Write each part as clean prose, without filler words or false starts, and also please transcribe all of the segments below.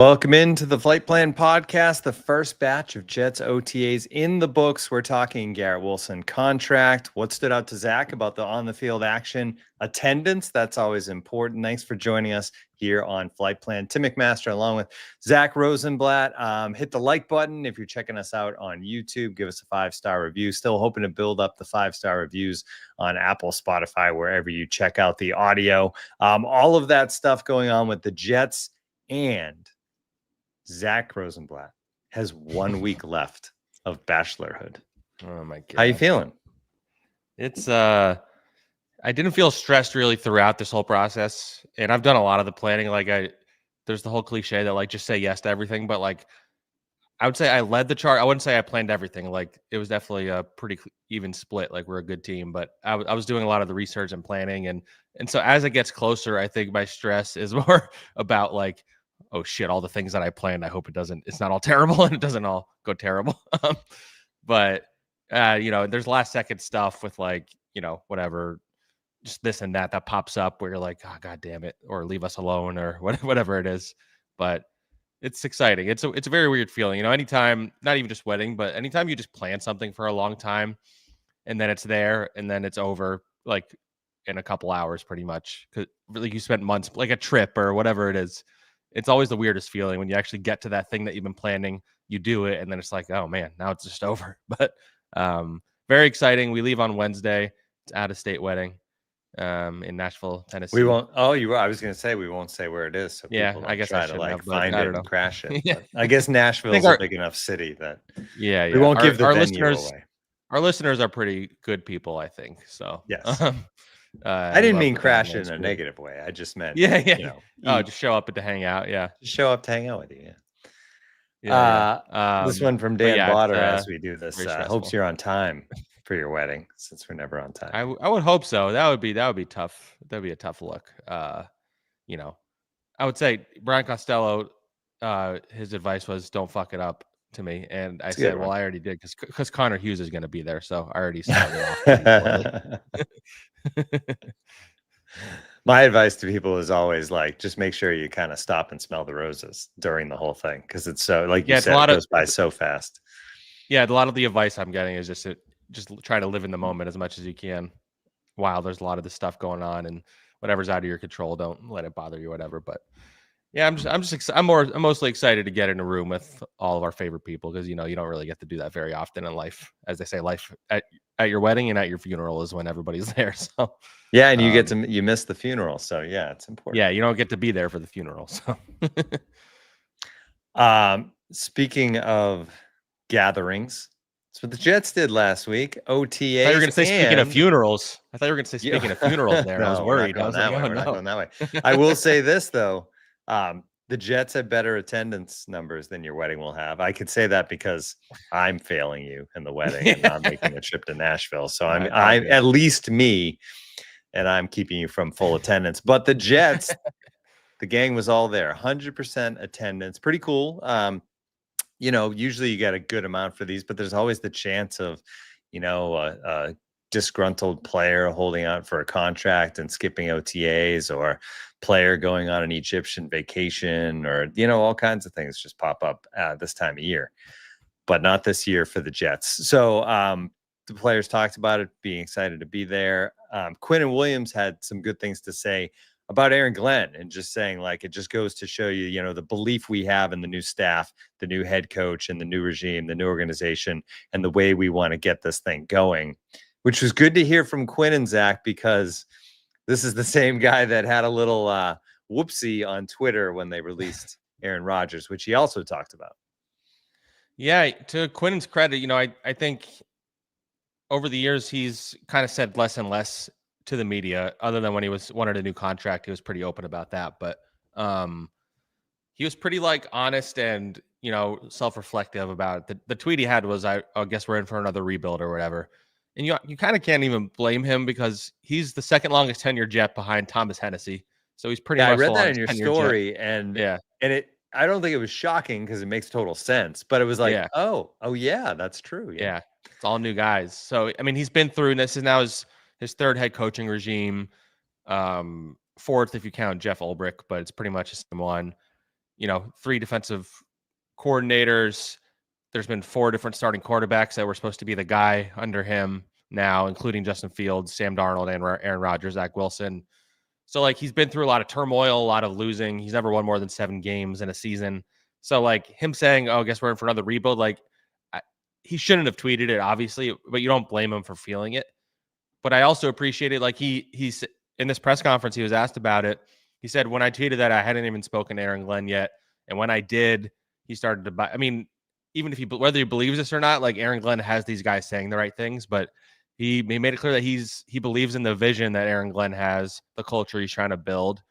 Welcome into the Flight Plan Podcast, the first batch of Jets OTAs in the books. We're talking Garrett Wilson contract. What stood out to Zach about the on-the-field action? Attendance, that's always important. Thanks for joining us here on Flight Plan. Tim McMaster along with Zach Rosenblatt. Hit the like button if you're checking us out on YouTube. Give us a 5-star review. Still hoping to build up the 5-star reviews on Apple, Spotify, wherever you check out the audio. All of that stuff going on with the Jets, and Zach Rosenblatt has 1 week left of bachelorhood. Oh my god. How you feeling? It's I didn't feel stressed really throughout this whole process. And I've done a lot of the planning. There's the whole cliche that just say yes to everything, but I would say I led the chart. I wouldn't say I planned everything. It was definitely a pretty even split. We're a good team, but I was doing a lot of the research and planning, and so as it gets closer, I think my stress is more about oh shit, all the things that I planned, I hope it's not all terrible and it doesn't all go terrible. But there's last second stuff with whatever, just this and that pops up where you're like, oh, God damn it, or leave us alone, or whatever it is. But it's exciting. It's a very weird feeling, anytime, not even just wedding, but anytime you just plan something for a long time and then it's there and then it's over, in a couple hours, pretty much. 'Cause you spent months, like a trip or whatever it is. It's always the weirdest feeling when you actually get to that thing that you've been planning, you do it, and then it's like, oh man, now it's just over. But very exciting. We leave on Wednesday. It's out-of-state wedding in Nashville, Tennessee. We won't. Oh, you were. I was going to say we won't say where it is. So yeah, people I guess try I to find it and crash it. Yeah. I guess Nashville's a big enough city that we won't give the venue away. Our listeners are pretty good people, I think. So yes. I didn't mean crash it in a negative way. I just meant, just show up to hang out. Yeah. Just show up to hang out with you. Yeah. This one from Dan Botter as we do this. Hopes you're on time for your wedding, since we're never on time. I would hope so. That would be tough. That'd be a tough look. I would say Brian Costello, his advice was don't fuck it up to me. And I said, well, I already did because Connor Hughes is going to be there. So I already started off. My advice to people is always just make sure you kind of stop and smell the roses during the whole thing, because it's so you said, it goes by so fast. Yeah, a lot of the advice I'm getting is just try to live in the moment as much as you can while there's a lot of this stuff going on, and whatever's out of your control, don't let it bother you, whatever. But yeah, I'm mostly excited to get in a room with all of our favorite people, because you don't really get to do that very often in life. As they say, life at your wedding and at your funeral is when everybody's there. So yeah, and you miss the funeral, so yeah, it's important. Yeah, you don't get to be there for the funeral. So speaking of gatherings, that's what the Jets did last week. OTAs. I thought you were going to say speaking of funerals. I thought you were going to say speaking of funerals there. No, I was worried. I was like, oh, no. Going that way. I will say this though. The Jets have better attendance numbers than your wedding will have. I could say that because I'm failing you in the wedding and I'm making a trip to Nashville. So I'm at least me, and I'm keeping you from full attendance. But the Jets, the gang was all there, 100% attendance. Pretty cool. Usually you get a good amount for these, but there's always the chance of, a disgruntled player holding out for a contract and skipping OTAs, or player going on an Egyptian vacation, or all kinds of things just pop up this time of year, but not this year for the Jets. So the players talked about it, being excited to be there. Quinnen Williams had some good things to say about Aaron Glenn, and just saying it just goes to show you, the belief we have in the new staff, the new head coach, and the new regime, the new organization, and the way we want to get this thing going, which was good to hear from Quinn and Zach, because this is the same guy that had a little whoopsie on Twitter when they released Aaron Rodgers, which he also talked about. Yeah, to Quinnen's credit, I think over the years he's kind of said less and less to the media, other than when he wanted a new contract. He was pretty open about that, but he was pretty honest and self-reflective about it. The tweet he had was, I guess we're in for another rebuild or whatever. And you kind of can't even blame him, because he's the second longest tenured Jet behind Thomas Hennessy. So he's pretty much. I read that in your story, and I don't think it was shocking, because it makes total sense. But it was oh yeah, that's true. Yeah, it's all new guys. So I mean, he's been through. This is now his third head coaching regime, fourth if you count Jeff Ulbrich, but it's pretty much the same one. 3 defensive coordinators. There's been 4 different starting quarterbacks that were supposed to be the guy under him now, including Justin Fields, Sam Darnold, and Aaron Rodgers, Zach Wilson. So, like, he's been through a lot of turmoil, a lot of losing. He's never won more than 7 games in a season. So, like, him saying, "Oh, I guess we're in for another rebuild," like, he shouldn't have tweeted it, obviously, but you don't blame him for feeling it. But I also appreciate it. Like, he's in this press conference, he was asked about it. He said, "When I tweeted that, I hadn't even spoken to Aaron Glenn yet, and when I did, he started to buy." I mean, even if whether he believes this or not, like, Aaron Glenn has these guys saying the right things, but he made it clear that he believes in the vision that Aaron Glenn has, the culture he's trying to build,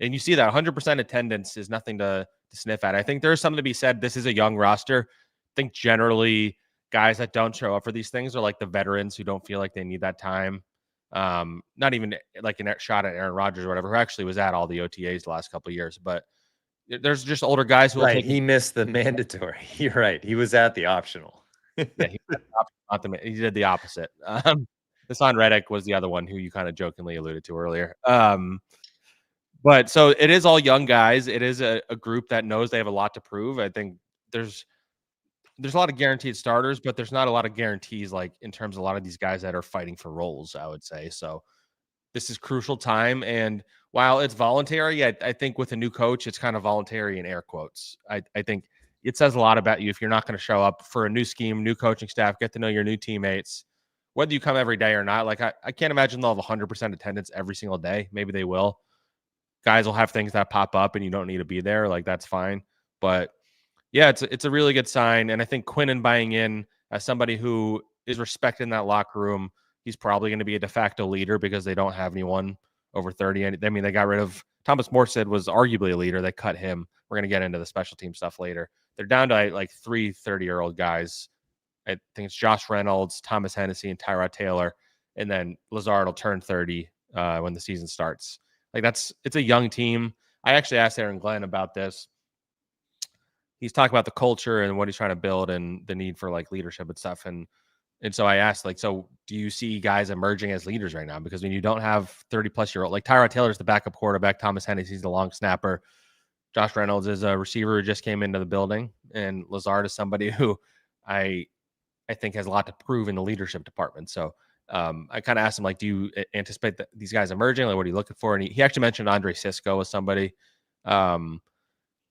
and you see that 100% attendance is nothing to sniff at. I think there's something to be said. This is a young roster. I think generally guys that don't show up for these things are like the veterans who don't feel like they need that time. Not even like a shot at Aaron Rodgers or whatever, who actually was at all the OTAs the last couple of years, but there's just older guys who will take. He missed the mandatory. You're right. He was at the optional. Yeah, he did the opposite. Hassan Reddick was the other one who you kind of jokingly alluded to earlier. But so it is all young guys. It is a group that knows they have a lot to prove. I think there's a lot of guaranteed starters, but there's not a lot of guarantees, like in terms of a lot of these guys that are fighting for roles, I would say. So this is crucial time. And while it's voluntary, I think with a new coach, it's kind of voluntary in air quotes. I think it says a lot about you if you're not going to show up for a new scheme, new coaching staff, get to know your new teammates, whether you come every day or not. Like, I can't imagine they'll have 100% attendance every single day. Maybe they will. Guys will have things that pop up and you don't need to be there. Like, that's fine. But yeah, it's a really good sign. And I think Quinnen buying in as somebody who is respected in that locker room, he's probably going to be a de facto leader because they don't have anyone over 30. And I mean, they got rid of Thomas Morstead, was arguably a leader. They cut him. We're going to get into the special team stuff later. They're down to like 3 30-year-old guys. I think it's Josh Reynolds, Thomas Hennessy, and Tyrod Taylor. And then Lazard will turn 30 when the season starts. Like, it's a young team. I actually asked Aaron Glenn about this. He's talking about the culture and what he's trying to build and the need for like leadership and stuff. And so I asked, like, so do you see guys emerging as leaders right now? Because when you don't have 30-plus-year-old, like Tyrod Taylor's the backup quarterback, Thomas Hennessy's the long snapper, Josh Reynolds is a receiver who just came into the building, and Lazard is somebody who I think has a lot to prove in the leadership department. So I kind of asked him, like, do you anticipate that these guys emerging? Like, what are you looking for? And he actually mentioned Andre Sisco as somebody. And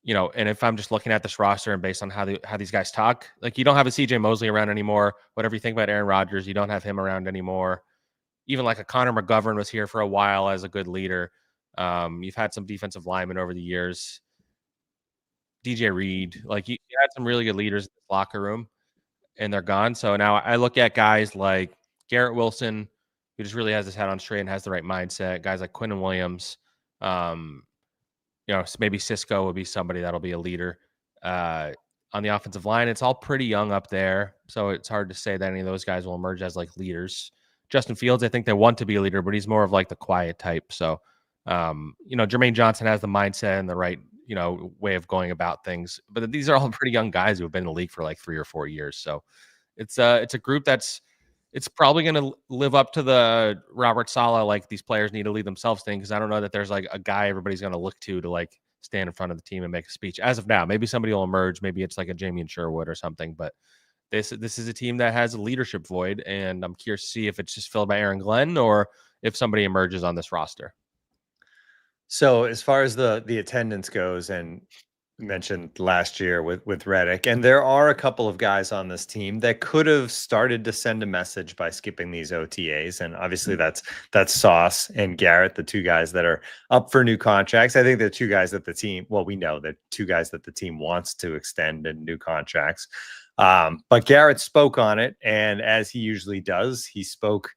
if I'm just looking at this roster and based on how these guys talk, like, you don't have a CJ Mosley around anymore. Whatever you think about Aaron Rodgers, you don't have him around anymore. Even like a Connor McGovern was here for a while as a good leader. You've had some defensive linemen over the years. DJ Reed, like, you had some really good leaders in the locker room, and they're gone. So now I look at guys like Garrett Wilson, who just really has his head on straight and has the right mindset. Guys like Quinnen Williams, maybe Cisco will be somebody that'll be a leader. On the offensive line, it's all pretty young up there, so it's hard to say that any of those guys will emerge as like leaders. Justin Fields, I think they want to be a leader, but he's more of like the quiet type. So, Jermaine Johnson has the mindset and the right, way of going about things. But these are all pretty young guys who have been in the league for like 3 or 4 years. So it's a group it's probably going to live up to the Robert Saleh, like, these players need to lead themselves thing, because I don't know that there's like a guy everybody's going to look to like stand in front of the team and make a speech as of now. Maybe somebody will emerge. Maybe it's like a Jamie and Sherwood or something. But this is a team that has a leadership void, and I'm curious to see if it's just filled by Aaron Glenn or if somebody emerges on this roster. So as far as the attendance goes, and mentioned last year with Reddick, and there are a couple of guys on this team that could have started to send a message by skipping these OTAs, and obviously that's Sauce and Garrett, the 2 guys that are up for new contracts. I think they're 2 guys that the team, well, we know that 2 guys that the team wants to extend in new contracts. But Garrett spoke on it, and as he usually does, he spoke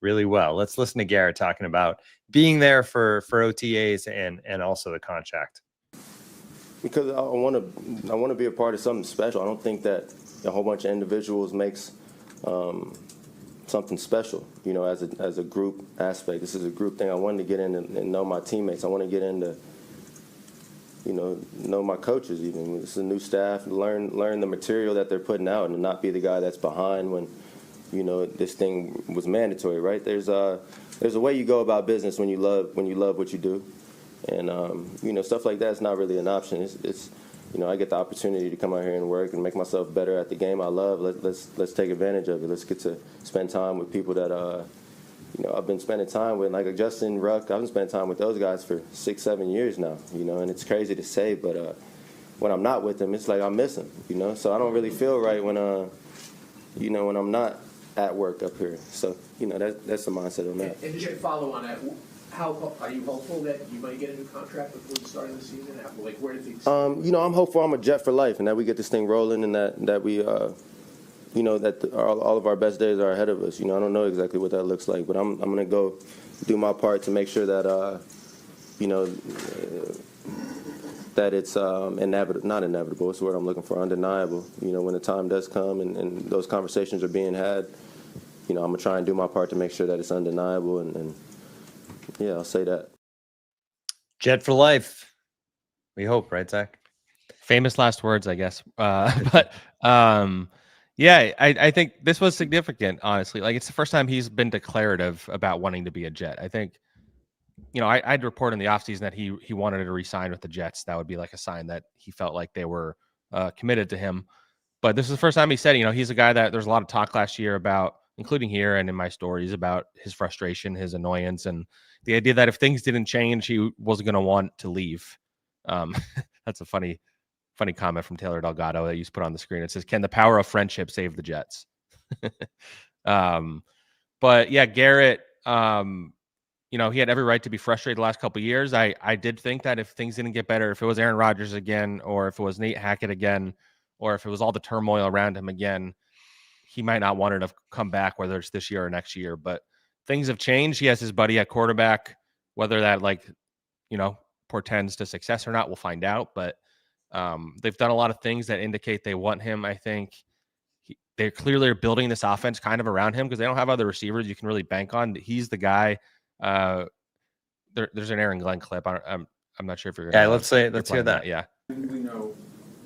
really well. Let's listen to Garrett talking about being there for OTAs and also the contract. Because I want to be a part of something special. I don't think that a whole bunch of individuals makes something special, as a group aspect. This is a group thing. I wanted to get in and know my teammates. I want to get into, know my coaches even. It's a new staff, learn the material that they're putting out and not be the guy that's behind when, this thing was mandatory, right? There's a way you go about business when you love what you do. And, stuff like that is not really an option. I get the opportunity to come out here and work and make myself better at the game I love. Let's take advantage of it. Let's get to spend time with people that I've been spending time with, like Justin, Ruck. I've been spending time with those guys for 6-7 years now. And it's crazy to say, but when I'm not with them, it's like I miss them. So I don't really feel right when when I'm not at work up here. So that's the mindset on that. And just to follow on that, how are you hopeful that you might get a new contract before the start of the season? Like, where do things? I'm hopeful I'm a Jet for life, and that we get this thing rolling, and that we, that all of our best days are ahead of us. I don't know exactly what that looks like, but I'm gonna go do my part to make sure that that it's not inevitable. What's the word I'm looking for? Undeniable. When the time does come and those conversations are being had, I'm gonna try and do my part to make sure that it's undeniable, and yeah, I'll say that. Jet for life. We hope, right, Zach? Famous last words, I guess. But yeah, I think this was significant, honestly. Like, it's the first time he's been declarative about wanting to be a Jet. I think, I'd report in the offseason that he wanted to re-sign with the Jets. That would be like a sign that he felt like they were committed to him. But this is the first time he said, he's a guy that there's a lot of talk last year about, including here and in my stories, about his frustration, his annoyance, and the idea that if things didn't change, he wasn't going to want to leave. That's a funny comment from Taylor Delgado that you just put on the screen. It says, "Can the power of friendship save the Jets?" But yeah, Garrett, he had every right to be frustrated the last couple of years. I did think that if things didn't get better, if it was Aaron Rodgers again, or if it was Nate Hackett again, or if it was all the turmoil around him again, he might not want to come back, whether it's this year or next year. But things have changed. He has his buddy at quarterback. Whether that portends to success or not, we'll find out. But they've done a lot of things that indicate they want him. I think they clearly are building this offense kind of around him because they don't have other receivers you can really bank on. He's the guy. There's an Aaron Glenn clip. I'm not sure if you're going to. Let's hear that. Yeah. We know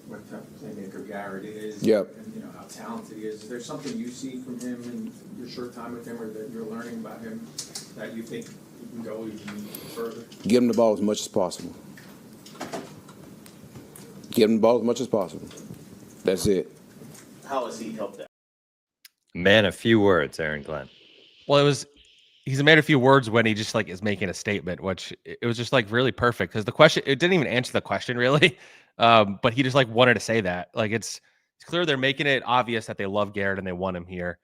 what type of playmaker Garrett is. Yep. And how talented he is. Is there something you see from him in your short time with him, or that you're learning about him, that you think you can go even further? Give him the ball as much as possible. Give him the ball as much as possible. That's it. How has he helped that? Man, a few words, Aaron Glenn. Well, he's made a few words when he just is making a statement, which it was just really perfect because the question, it didn't even answer the question really. But he just wanted to say that. It's clear they're making it obvious that they love Garrett and they want him here.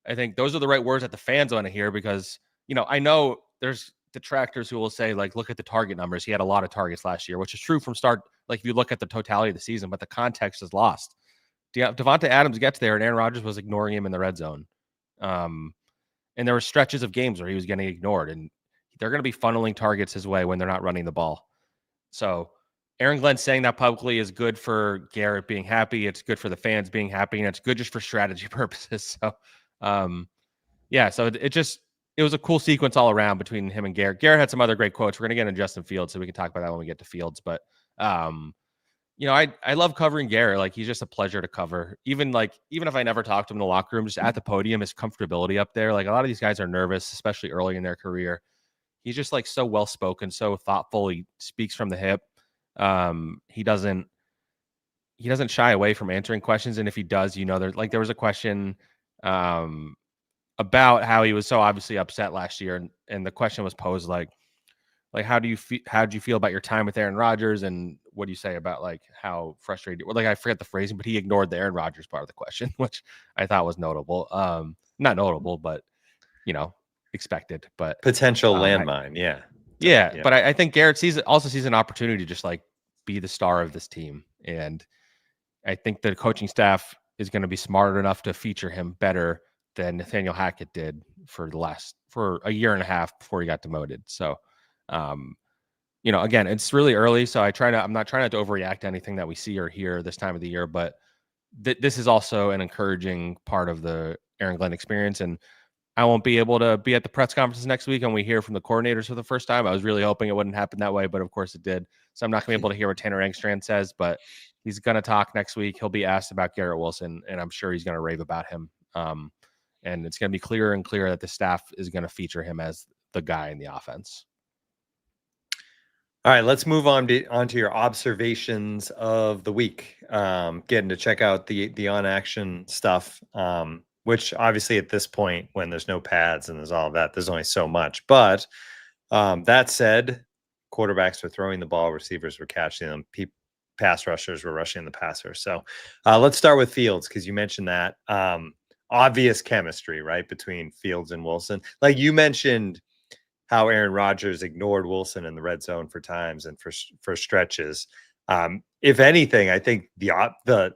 I think those are the right words that the fans want to hear because, I know there's detractors who will say, look at the target numbers. He had a lot of targets last year, which is true from start. If you look at the totality of the season, but the context is lost. Devontae Adams gets there and Aaron Rodgers was ignoring him in the red zone. And there were stretches of games where he was getting ignored, and they're going to be funneling targets his way when they're not running the ball. So Aaron Glenn saying that publicly is good for Garrett being happy. It's good for the fans being happy, and it's good just for strategy purposes. So, so it was a cool sequence all around between him and Garrett. Garrett had some other great quotes. We're going to get into Justin Fields, so we can talk about that when we get to Fields. But, I love covering Garrett. He's just a pleasure to cover. Even if I never talked to him in the locker room, just at the podium, his comfortability up there. A lot of these guys are nervous, especially early in their career. He's just so well-spoken, so thoughtful. He speaks from the hip. He doesn't shy away from answering questions. And if he does, there was a question about how he was so obviously upset last year. And the question was posed how do you feel about your time with Aaron Rodgers? And what do you say about how frustrated you were? I forget the phrasing, but he ignored the Aaron Rodgers part of the question, which I thought was notable. Not notable, but expected. But Potential landmine, yeah. Yeah, but I think Garrett also sees an opportunity to just be the star of this team. And I think the coaching staff is going to be smart enough to feature him better than Nathaniel Hackett did for a year and a half before he got demoted. So, again, it's really early. So I'm not trying not to overreact to anything that we see or hear this time of the year, but this is also an encouraging part of the Aaron Glenn experience. And I won't be able to be at the press conferences next week and we hear from the coordinators for the first time. I was really hoping it wouldn't happen that way, but of course it did. So I'm not going to be able to hear what Tanner Engstrand says, but he's going to talk next week. He'll be asked about Garrett Wilson, and I'm sure he's going to rave about him. And it's going to be clearer and clearer that the staff is going to feature him as the guy in the offense. All right, let's move onto your observations of the week. Getting to check out the on action stuff, which obviously at this point, when there's no pads and there's all of that, there's only so much. But that said, quarterbacks were throwing the ball, receivers were catching them, pass rushers were rushing the passer. So let's start with Fields, because you mentioned that obvious chemistry, right, between Fields and Wilson. Like you mentioned, how Aaron Rodgers ignored Wilson in the red zone for times and for stretches. If anything, I think the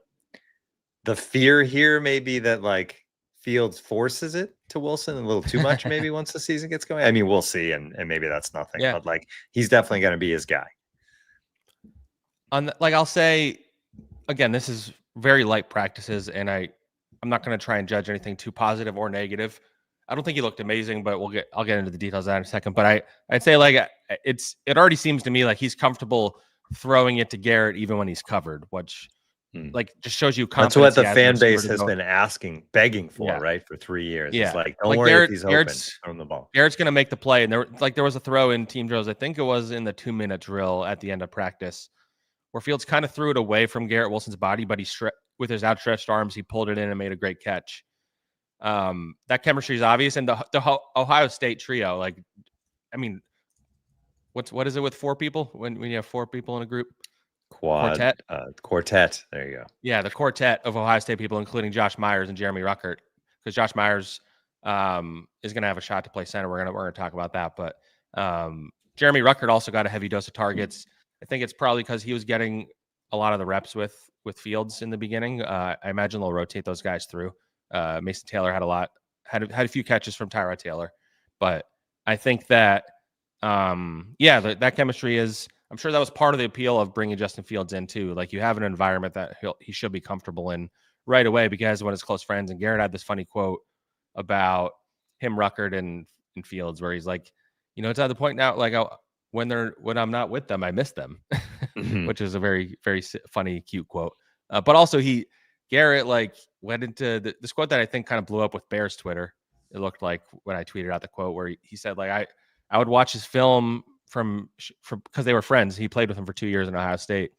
fear here may be that like Fields forces it to Wilson a little too much, maybe once the season gets going. I mean, we'll see, and maybe that's nothing. Yeah. But like he's definitely going to be his guy. I'll say again, this is very light practices, and I'm not going to try and judge anything too positive or negative. I don't think he looked amazing, but I'll get into the details of that in a second. But I'd say like it already seems to me like he's comfortable throwing it to Garrett even when he's covered, which like just shows you confidence. That's what the fan base has been begging for, right, for 3 years. Yeah. It's like, don't worry if he's open, throw him the ball. Garrett's going to make the play, and there was a throw in team drills. I think it was in the 2-minute drill at the end of practice, where Fields kind of threw it away from Garrett Wilson's body, but with his outstretched arms, he pulled it in and made a great catch. That chemistry is obvious, and the Ohio State trio, like, I mean, what is it with 4 people when you have 4 people in a group? Quartet. There you go. Yeah, the quartet of Ohio State people, including Josh Myers and Jeremy Ruckert, because Josh Myers is going to have a shot to play center. We're gonna talk about that, but Jeremy Ruckert also got a heavy dose of targets. I think it's probably because he was getting a lot of the reps with Fields in the beginning. I imagine they'll rotate those guys through. Mason Taylor had a few catches from Tyrod Taylor, but I think that that chemistry is. I'm sure that was part of the appeal of bringing Justin Fields in too. Like you have an environment that he should be comfortable in right away because one of his close friends. And Garrett had this funny quote about him, Ruckert, and Fields, where he's like, it's at the point now, like when I'm not with them, I miss them, which is a very, very funny, cute quote. But also Garrett like went into this quote that I think kind of blew up with Bears Twitter. It looked like when I tweeted out the quote where he said like I would watch his film from because they were friends. He played with him for 2 years in Ohio State.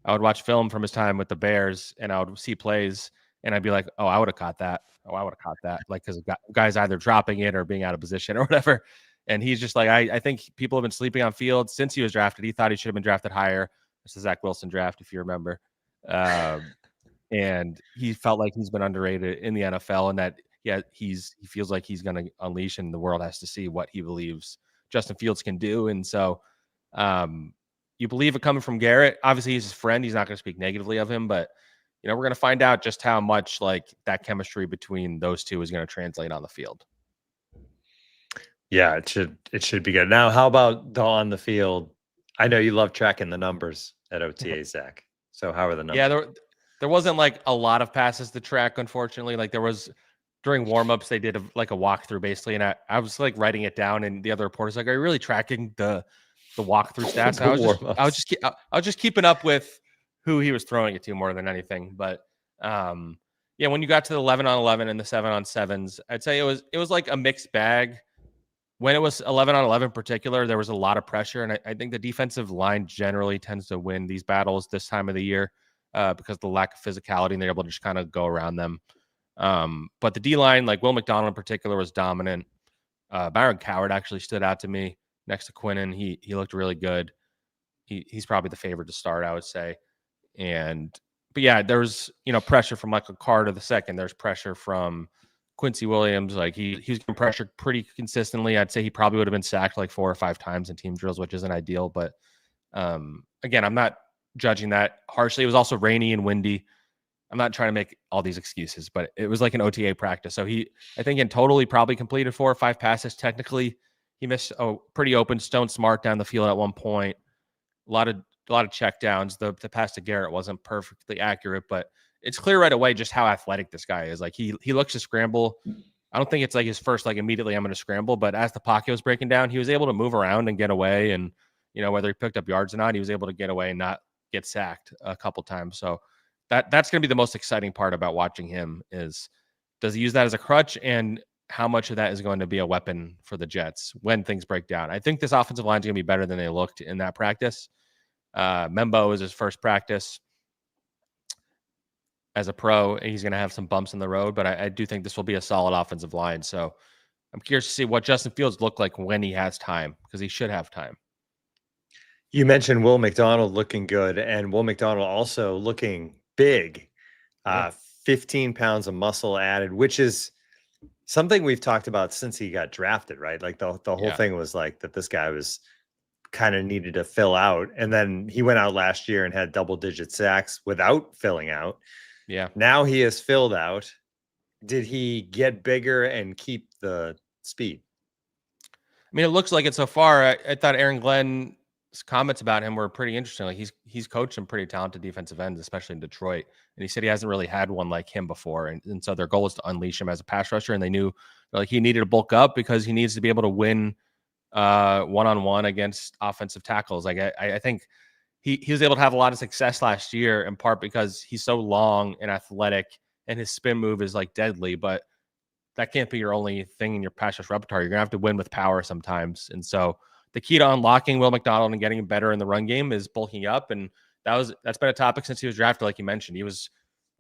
I would watch film from his time with the Bears, and I would see plays, and I'd be like, "Oh, I would have caught that. Oh, I would have caught that." Like because guys either dropping it or being out of position or whatever. And he's just like, I think people have been sleeping on Fields since he was drafted. He thought he should have been drafted higher. It's the Zach Wilson draft, if you remember. And he felt like he's been underrated in the NFL, and that he feels like he's going to unleash, and the world has to see what he believes Justin Fields can do. And so you believe it coming from Garrett. Obviously, he's his friend. He's not going to speak negatively of him, but we're going to find out just how much like that chemistry between those two is going to translate on the field. Yeah, it should be good. Now, how about on the field? I know you love tracking the numbers at OTA, Zach. So how are the numbers? Yeah, there wasn't like a lot of passes to track, unfortunately. Like there was during warmups, they did a walkthrough basically, and I was like writing it down, and the other reporters like, "Are you really tracking the walkthrough stats?" I was just keeping up with who he was throwing it to more than anything. But when you got to the 11-on-11 and the 7-on-7s, I'd say it was like a mixed bag. When it was 11-on-11 in particular, there was a lot of pressure, and I think the defensive line generally tends to win these battles this time of the year because of the lack of physicality, and they're able to just kind of go around them. But the D-line, like Will McDonald in particular, was dominant. Byron Coward actually stood out to me next to Quinnen. He looked really good. He's probably the favorite to start, I would say. But yeah, there's pressure from Michael Carter II. There's pressure from Quincy Williams. Like he's getting pressured pretty consistently. I'd say he probably would have been sacked like 4 or 5 times in team drills, which isn't ideal. But again, I'm not judging that harshly. It was also rainy and windy. I'm not trying to make all these excuses, but it was like an OTA practice. So I think in total, he probably completed 4 or 5 passes. Technically, he missed a pretty open Stone Smart down the field at one point. A lot of check downs. The pass to Garrett wasn't perfectly accurate, but it's clear right away just how athletic this guy is. Like he looks to scramble. I don't think it's like his first, like immediately I'm going to scramble, but as the pocket was breaking down, he was able to move around and get away. And, whether he picked up yards or not, he was able to get away and not get sacked a couple times. So that's going to be the most exciting part about watching him is, does he use that as a crutch? And how much of that is going to be a weapon for the Jets when things break down. I think this offensive line is going to be better than they looked in that practice. Membo is his first practice as a pro, and he's going to have some bumps in the road, but I do think this will be a solid offensive line. So I'm curious to see what Justin Fields looked like when he has time, because he should have time. You mentioned Will McDonald looking good, and Will McDonald also looking big. 15 pounds of muscle added, which is something we've talked about since he got drafted, right? Like the whole thing was like that this guy was kind of needed to fill out. And then he went out last year and had double-digit sacks without filling out. Yeah. Now he has filled out. Did he get bigger and keep the speed? I mean, it looks like it so far. I thought Aaron Glenn's comments about him were pretty interesting. Like he's coached some pretty talented defensive ends, especially in Detroit. And he said he hasn't really had one like him before. And so their goal is to unleash him as a pass rusher. And they knew like he needed to bulk up because he needs to be able to win one-on-one against offensive tackles. Like I think he was able to have a lot of success last year, in part because he's so long and athletic and his spin move is like deadly, but that can't be your only thing in your pass rush repertoire. You're gonna have to win with power sometimes. And so the key to unlocking Will McDonald and getting him better in the run game is bulking up. And that's been a topic since he was drafted. Like you mentioned, he was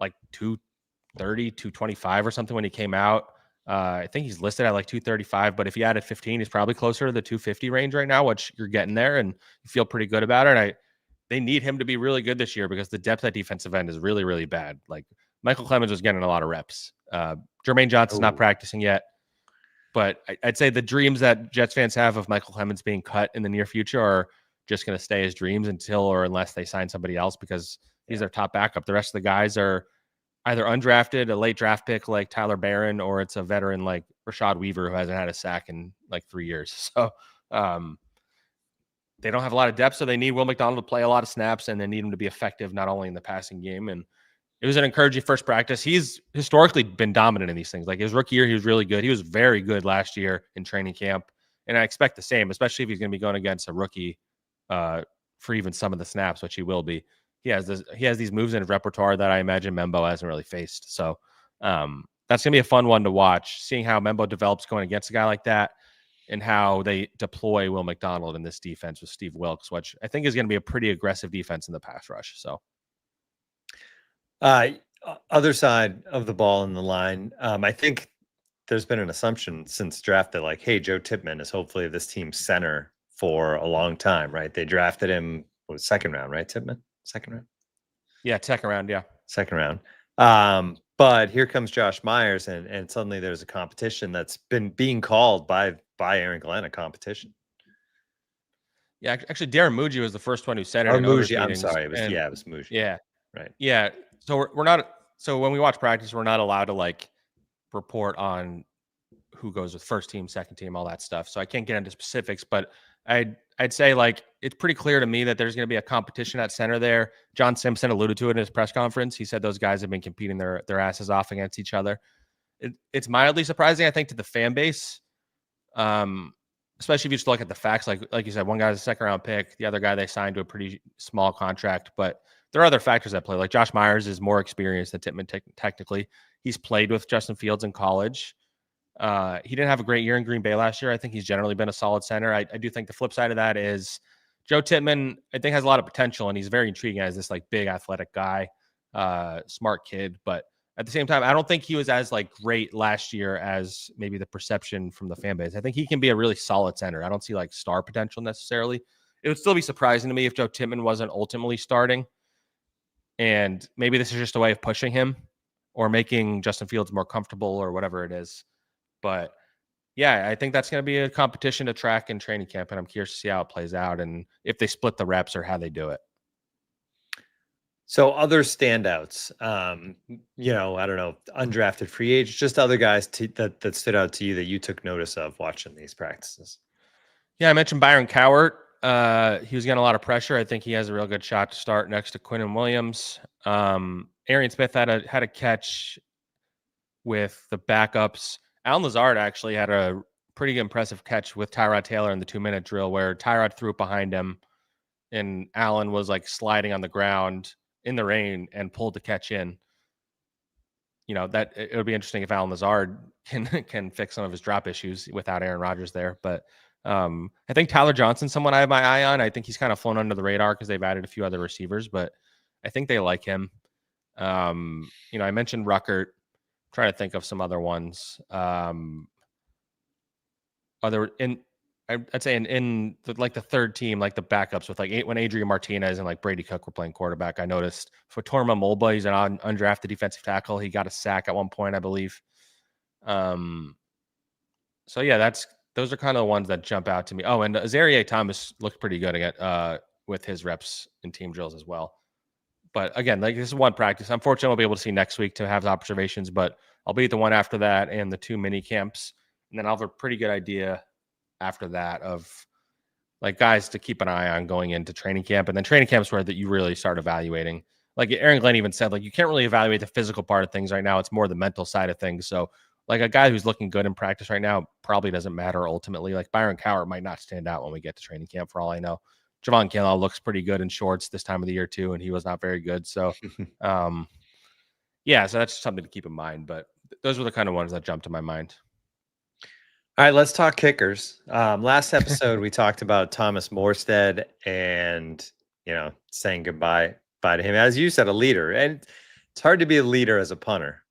like 230, 225 or something when he came out. I think he's listed at like 235, but if he added 15, he's probably closer to the 250 range right now, which you're getting there and you feel pretty good about it. And they need him to be really good this year because the depth at defensive end is really, really bad. Like Michael Clemens was getting a lot of reps. Jermaine Johnson's not practicing yet, but I'd say the dreams that Jets fans have of Michael Clemens being cut in the near future are just going to stay as dreams until or unless they sign somebody else, because he's their top backup. The rest of the guys are either undrafted, a late draft pick like Tyler Barron, or it's a veteran like Rashad Weaver who hasn't had a sack in like 3 years. So they don't have a lot of depth, so they need Will McDonald to play a lot of snaps, and they need him to be effective not only in the passing game. And it was an encouraging first practice. He's historically been dominant in these things. Like his rookie year, he was really good. He was very good last year in training camp, and I expect the same, especially if he's going to be going against a rookie for even some of the snaps, which he will be. He has these moves in his repertoire that I imagine Membo hasn't really faced. So that's going to be a fun one to watch, seeing how Membo develops going against a guy like that and how they deploy Will McDonald in this defense with Steve Wilkes, which I think is going to be a pretty aggressive defense in the pass rush. So other side of the ball in the line, I think there's been an assumption since draft that like, hey, Joe Tippmann is hopefully this team's center for a long time, right? They drafted him second round, right? Tippmann, second round. Yeah, second round. Yeah, second round. But here comes Josh Myers, and suddenly there's a competition that's been being called by Aaron Glenn a competition. Yeah, actually, Darren Muji was the first one who said it. Muji, I'm sorry, it was Muji. Yeah, right. Yeah, so we're not. So when we watch practice, we're not allowed to like report on who goes with first team, second team, all that stuff. So I can't get into specifics, but I'd say like it's pretty clear to me that there's going to be a competition at center there. John Simpson alluded to it in his press conference. He said those guys have been competing their asses off against each other. It's mildly surprising, I think, to the fan base, especially if you just look at the facts. Like you said, one guy's a second round pick, the other guy they signed to a pretty small contract. But there are other factors at play. Like Josh Myers is more experienced than Tippmann technically. He's played with Justin Fields in college. He didn't have a great year in Green Bay last year. I think he's generally been a solid center. I do think the flip side of that is Joe Tippmann, I think, has a lot of potential, and he's very intriguing as this like big athletic guy, smart kid. But at the same time, I don't think he was as like great last year as maybe the perception from the fan base. I think he can be a really solid center. I don't see like star potential necessarily. It would still be surprising to me if Joe Tippmann wasn't ultimately starting. And maybe this is just a way of pushing him or making Justin Fields more comfortable or whatever it is. But yeah, I think that's going to be a competition to track in training camp, and I'm curious to see how it plays out and if they split the reps or how they do it. So other standouts, you know, I don't know, undrafted free agents, just other guys that stood out to you that you took notice of watching these practices. Yeah, I mentioned Byron Cowart. He was getting a lot of pressure. I think he has a real good shot to start next to Quinnen Williams. Arian Smith had a catch with the backups. Alan Lazard actually had a pretty impressive catch with Tyrod Taylor in the 2-minute drill where Tyrod threw it behind him and Allen was like sliding on the ground in the rain and pulled the catch in. that it'll be interesting if Alan Lazard can fix some of his drop issues without Aaron Rodgers there. But I think Tyler Johnson's someone I have my eye on. I think he's kind of flown under the radar because they've added a few other receivers, but I think they like him. I mentioned Ruckert. I'm trying to think of some other ones. I'd say in the third team, like the backups with when Adrian Martinez and like Brady Cook were playing quarterback, I noticed Fatorma Mulba, he's an undrafted defensive tackle. He got a sack at one point, I believe. So yeah, those are kind of the ones that jump out to me. Oh, and Azariah Thomas looked pretty good with his reps in team drills as well. But again, like this is one practice. Unfortunately, I'll be able to see next week to have the observations, but I'll be at the one after that and the 2 mini camps, and then I'll have a pretty good idea after that of like guys to keep an eye on going into training camp. And then training camps where that you really start evaluating. Like Aaron Glenn even said, like you can't really evaluate the physical part of things right now. It's more the mental side of things. So like a guy who's looking good in practice right now probably doesn't matter ultimately. Like Byron Cowart might not stand out when we get to training camp for all I know. Javon Kinlaw looks pretty good in shorts this time of the year too, and he was not very good. So yeah, so that's something to keep in mind. But those were the kind of ones that jumped to my mind. All right, let's talk kickers. Last episode, we talked about Thomas Morstead and, saying goodbye to him. As you said, a leader. And it's hard to be a leader as a punter.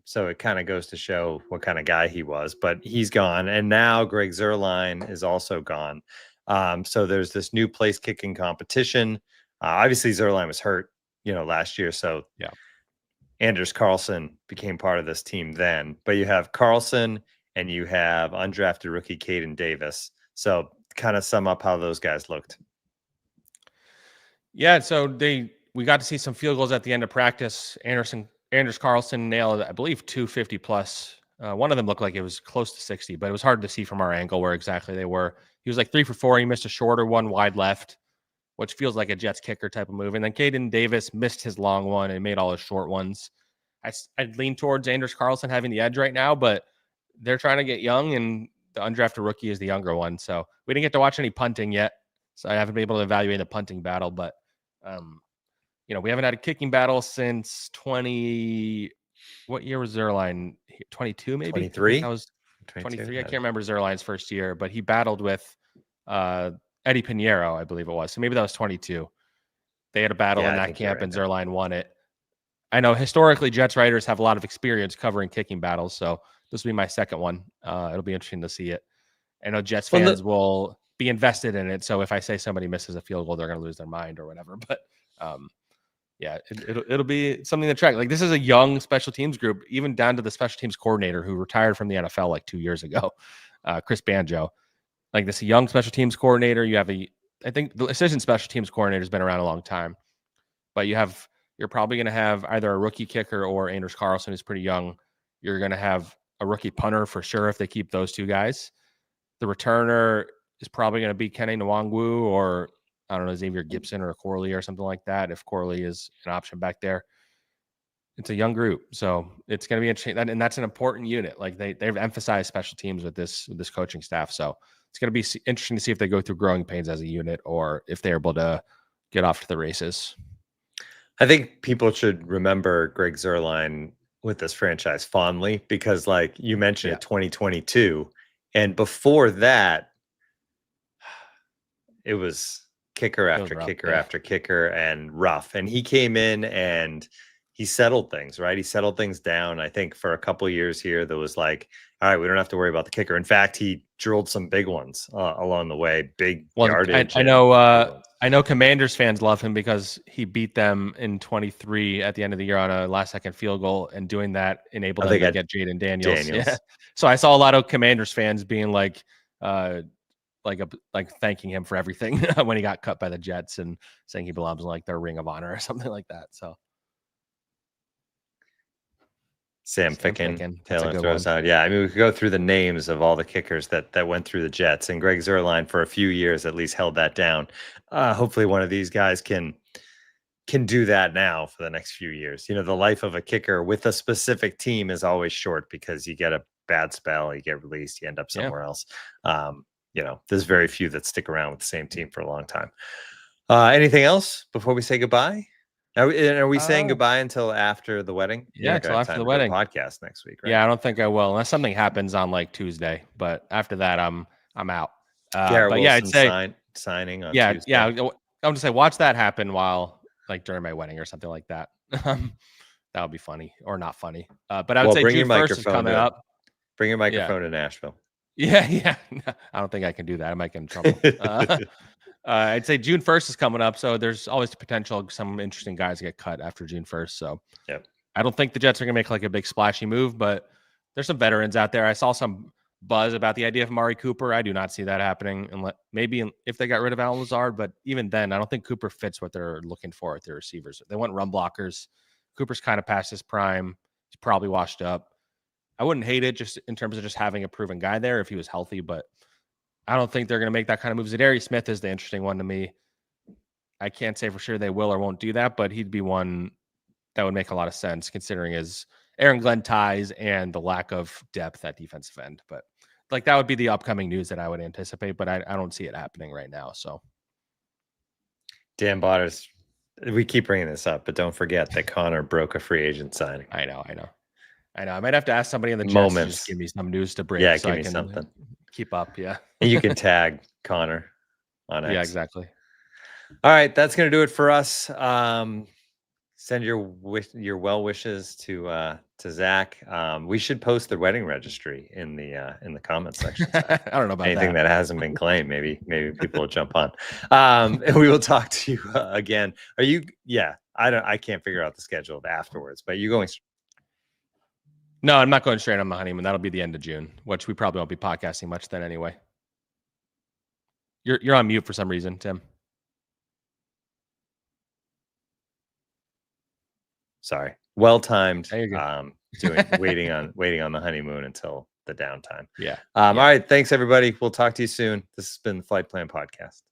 So it kind of goes to show what kind of guy he was. But he's gone. And now Greg Zerline is also gone. So there's this new place kicking competition. Obviously, Zerline was hurt, last year. So yeah, Anders Carlson became part of this team then. But you have Carlson and you have undrafted rookie Caden Davis. So kind of sum up how those guys looked. Yeah, so we got to see some field goals at the end of practice. Anders Carlson nailed, I believe, 250 plus. One of them looked like it was close to 60, but it was hard to see from our angle where exactly they were. He was like 3 for 4. He missed a shorter one wide left, which feels like a Jets kicker type of move. And then Caden Davis missed his long one and made all his short ones. I'd lean towards Anders Carlson having the edge right now, but they're trying to get young, and the undrafted rookie is the younger one. So we didn't get to watch any punting yet, so I haven't been able to evaluate the punting battle. But, we haven't had a kicking battle since what year was Zerline? 22 maybe? 23? That was 23. I can't remember Zerline's first year, but he battled with Eddie Pinheiro, I believe it was. So maybe that was 22. They had a battle in that camp, and Zerline won it. I know historically Jets writers have a lot of experience covering kicking battles, so this will be my second one. It'll be interesting to see it. I know Jets fans will be invested in it, so if I say somebody misses a field goal, they're going to lose their mind or whatever. But yeah, it'll be something to track. Like this is a young special teams group, even down to the special teams coordinator who retired from the NFL like 2 years ago, Chris Banjo. Like this young special teams coordinator. You have I think the assistant special teams coordinator has been around a long time, but you're probably going to have either a rookie kicker or Anders Carlson, who's pretty young. You're going to have a rookie punter for sure if they keep those two guys. The returner is probably going to be Kenny Nwangwu or, I don't know, Xavier Gibson or Corley or something like that, if Corley is an option back there. It's a young group, so it's going to be interesting. And that's an important unit. Like they've emphasized special teams with this coaching staff. So it's going to be interesting to see if they go through growing pains as a unit or if they're able to get off to the races. I think people should remember Greg Zerline with this franchise fondly because, like you mentioned, 2022, and before that, it was kicker after kicker after kicker and rough. And he came in and he settled things, right? He settled things down. I think for a couple of years here, there was like, all right, we don't have to worry about the kicker. In fact, he drilled some big ones along the way, big yardage. I know Commanders fans love him because he beat them in 23 at the end of the year on a last-second field goal, and doing that enabled them to get Jaden Daniels. Yeah. So I saw a lot of Commanders fans being like thanking him for everything when he got cut by the Jets and saying he belongs in like their Ring of Honor or something like that. So Sam Ficken, Taylor throws out. Yeah, I mean, we could go through the names of all the kickers that went through the Jets, and Greg Zerline for a few years at least held that down. Hopefully one of these guys can do that now for the next few years. The life of a kicker with a specific team is always short because you get a bad spell, you get released, you end up somewhere else. There's very few that stick around with the same team for a long time. Anything else before we say goodbye? Are we saying Uh, goodbye until after the wedding? You're yeah, not gonna till have after time the to do a wedding. podcast next week, right? Yeah, I don't think I will unless something happens on like Tuesday. But after that, I'm out. Garrett But yeah, I'd Wilson say signing on yeah, Tuesday. yeah. I'm just say watch that happen while like during my wedding or something like that. That would be funny or not funny. But I would say bring your June 1st is microphone coming up. Bring your Yeah. microphone to Nashville. Yeah. I don't think I can do that. I might get in trouble. I'd say June 1st is coming up, so there's always the potential some interesting guys get cut after June 1st. So Yep. I don't think the Jets are going to make like a big splashy move, but there's some veterans out there. I saw some buzz about the idea of Amari Cooper. I do not see that happening, and maybe if they got rid of Alan Lazard, but even then, I don't think Cooper fits what they're looking for at their receivers. They want run blockers. Cooper's kind of past his prime. He's probably washed up. I wouldn't hate it just in terms of just having a proven guy there if he was healthy, but I don't think they're going to make that kind of move. Zadarius Smith is the interesting one to me. I can't say for sure they will or won't do that, but he'd be one that would make a lot of sense considering his Aaron Glenn ties and the lack of depth at defensive end. But like that would be the upcoming news that I would anticipate, but I don't see it happening right now. So Dan Botters, we keep bringing this up, but don't forget that Connor broke a free agent signing. I know. I might have to ask somebody in the Jets to just give me some news to break. Yeah, so give I me can something. Keep up. Yeah. And you can tag Connor on X. Yeah, exactly. All right, that's gonna do it for us. Send your well wishes to Zach. We should post the wedding registry in the comment section. I don't know about anything that hasn't been claimed. Maybe people will jump on. And we will talk to you again. Are you? Yeah, I can't figure out the schedule afterwards. But you going? No, I'm not going straight on my honeymoon. That'll be the end of June, which we probably won't be podcasting much then anyway. You're on mute for some reason, Tim. Sorry. Well timed. There you go. Waiting on the honeymoon until the downtime. Yeah. All right. Thanks everybody. We'll talk to you soon. This has been the Flight Plan Podcast.